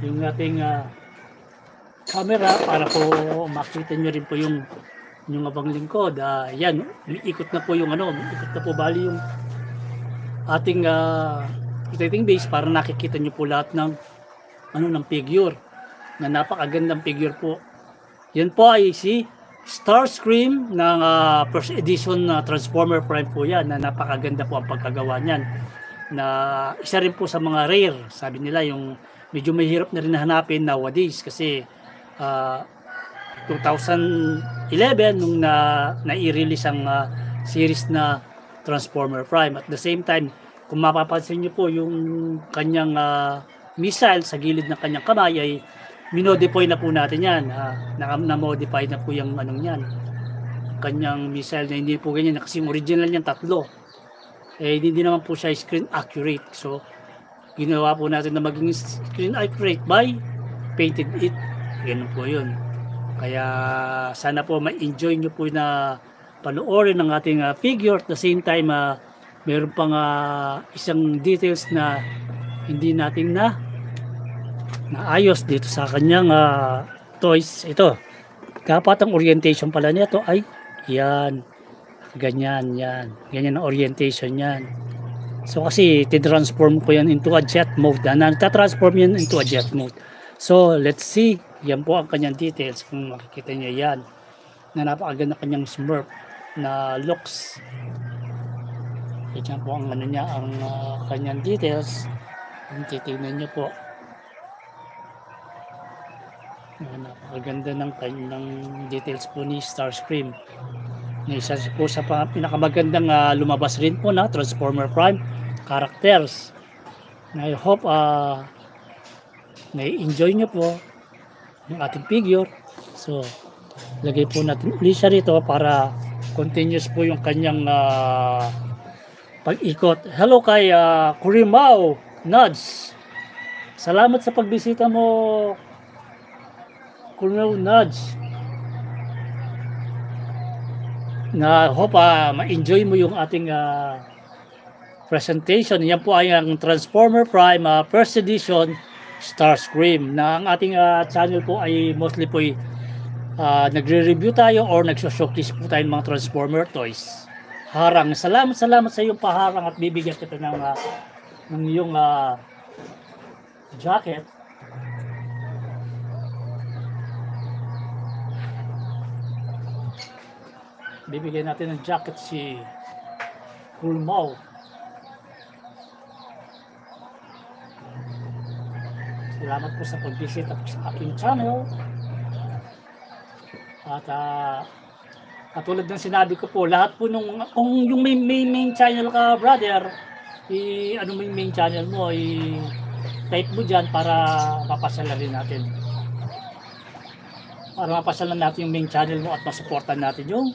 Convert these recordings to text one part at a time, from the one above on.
yung ating camera para po makita nyo rin po yung abang lingkod. Yan, ikot na po yung ikot na po bali yung ating rotating base para nakikita nyo po lahat ng ng figure na napakagandang figure po. Yan po ay si Starscream ng first edition Transformer Prime po yan, na napakaganda po ang pagkagawa niyan, na isa rin po sa mga rare, sabi nila, yung medyo mahirap na rin hanapin nowadays kasi 2011 nung na-i-release ang series na Transformer Prime. At the same time, kung mapapansin nyo po yung kanyang missile sa gilid ng kanyang kamay ay minodify na po natin yan. Na-modify na po yung yan. Kanyang missile na hindi po ganyan kasi yung original niyan 3. Hindi naman po siya screen accurate. So, ginawa po natin na maging screen accurate by painted it. Ganun po yun. Kaya sana po ma-enjoy nyo po na panoorin ng ating figure. At the same time, meron pang isang details na hindi natin naayos dito sa kanyang toys. Ito, dapat ang orientation pala niya to ay yan, ganyan, yan, ganyan ang orientation yan. So kasi titransform ko yan into a jet mode, natatransform yan into a jet mode. So let's see, yan po ang kanyang details. Kung makikita niyo yan, na napakaganda kanyang Smurf na looks. Yan po ang niya, ang kanyang details. Kung titignan niyo po, napakaganda ng kanyang details po ni Starscream. Isa po sa pinakamagandang lumabas rin po na Transformer Prime characters. I hope na-enjoy nyo po yung ating figure. So, lagay po natin ulit siya rito para continuous po yung kanyang pag-ikot. Hello kay Kurimao Nuds. Salamat sa pagbisita mo, Kurimao Nuds. Na hope ma-enjoy mo yung ating presentation. Yan po ay ang Transformer Prime first edition Starscream, na ang ating channel po ay mostly po nagre-review tayo or nagso-showcase po tayo ng mga Transformer toys. Harang, salamat sa iyong paharang at bibigyan kita ng iyong jacket. Bibigyan natin ng jacket si Kurimao. Salamat po sa pag-visit sa aking channel. At katulad ng sinabi ko po, lahat po kung yung main channel ka, brother, ano mo yung main channel mo, type mo dyan para mapasyalan rin natin. Para mapasyalan natin yung main channel mo at masuportan natin yung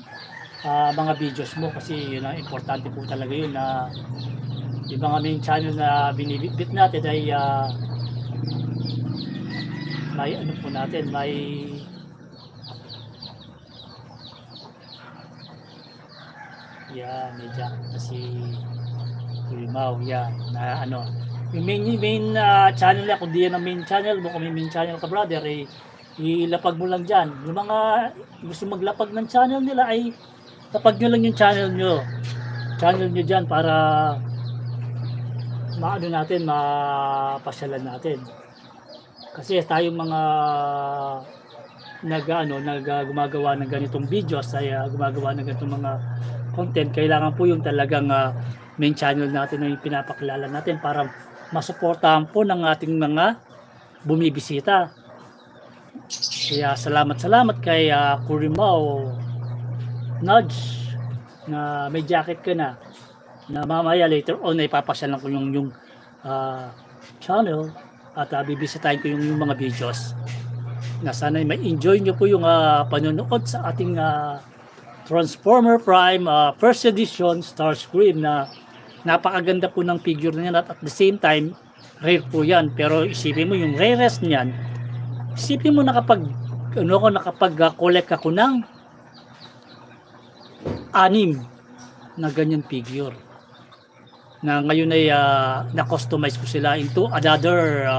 mga videos mo, kasi yun ang importante po talaga yun, na yung mga main channel na binibitbit natin ay may ano po natin, may may jacket kasi Kurimao, na yung main channel na, kung di yan ang main channel mo, kung may main channel ka, brother, ilapag mo lang dyan. Yung mga gusto maglapag ng channel nila ay lapag nyo lang yung channel nyo dyan para mapasyalan natin. Kasi tayong mga gumagawa ng ganitong videos, ay gumagawa ng ganitong mga content, kailangan po yung talagang main channel natin na yung pinapakilala natin para masuportahan po ng ating mga bumibisita. Kaya salamat kay Kurimao Nudge na may jacket ka na mamaya later on ay papasyalan ko yung channel at bibisitahin ko yung mga videos, na sana may enjoy nyo po yung panonood sa ating Transformer Prime first edition Starscream, na napakaganda po ng figure niya at the same time rare po yan. Pero isipin mo yung rarest niyan, isipin mo na kapag nakapag-collect ako ng 6 na ganyan figure, na ngayon ay na-customize ko sila into another